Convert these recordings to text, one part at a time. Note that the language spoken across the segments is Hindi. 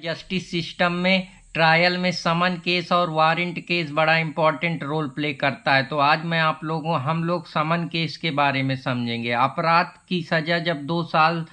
जस्टिस सिस्टम में ट्रायल में समन केस और वारंट केस बड़ा इंपॉर्टेंट रोल प्ले करता है। तो आज मैं हम लोग समन केस के बारे में समझेंगे। अपराध की सजा जब 2 साल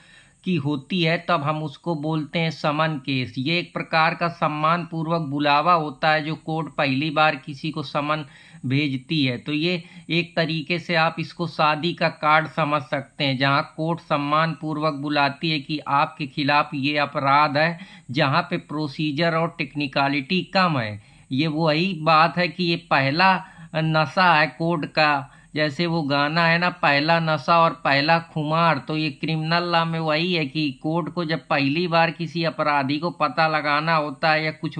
की होती है तब हम उसको बोलते हैं समन केस। ये एक प्रकार का सम्मान पूर्वक बुलावा होता है जो कोर्ट पहली बार किसी को समन भेजती है। तो ये एक तरीके से आप इसको शादी का कार्ड समझ सकते हैं, जहाँ कोर्ट सम्मान पूर्वक बुलाती है कि आपके खिलाफ ये अपराध है, जहाँ पे प्रोसीजर और टेक्निकलिटी कम है। ये वही बात है कि ये पहला नशा है कोर्ट का। जैसे वो गाना है ना, पहला नशा और पहला खुमार। तो ये क्रिमिनल लॉ में वही है कि कोर्ट को जब पहली बार किसी अपराधी को पता लगाना होता है या कुछ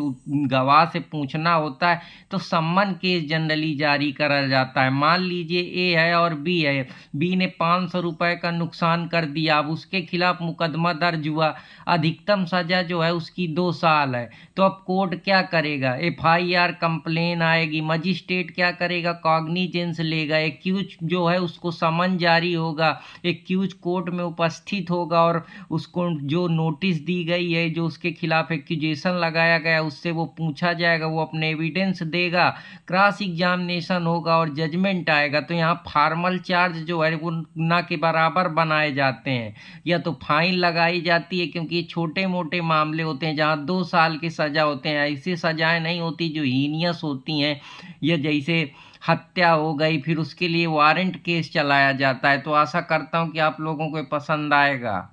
गवाह से पूछना होता है तो सम्मन केस जनरली जारी करा जाता है। मान लीजिए ए है और बी है, बी ने 500 रुपए का नुकसान कर दिया, अब उसके खिलाफ मुकदमा दर्ज हुआ, अधिकतम सजा जो है उसकी 2 साल है। तो अब कोर्ट क्या करेगा, FIR कंप्लेन आएगी, मजिस्ट्रेट क्या करेगा, कॉग्निजेंस लेगा, एक्यूज जो है उसको समन जारी होगा, एक्यूज कोर्ट में उपस्थित होगा और उसको जो नोटिस दी गई है, जो उसके खिलाफ एक्यूजेशन लगाया गया उससे वो पूछा जाएगा, वो अपने एविडेंस देगा, क्रॉस एग्जामिनेशन होगा और जजमेंट आएगा। तो यहाँ फॉर्मल चार्ज जो है वो ना के बराबर बनाए जाते हैं, या तो फाइन लगाई जाती है, क्योंकि ये छोटे मोटे मामले होते हैं जहाँ 2 साल की सजा होते हैं। ऐसी सजाएं नहीं होती जो हीनियस होती हैं, या जैसे हत्या हो गई फिर उसके लिए वारंट केस चलाया जाता है। तो आशा करता हूँ कि आप लोगों को पसंद आएगा।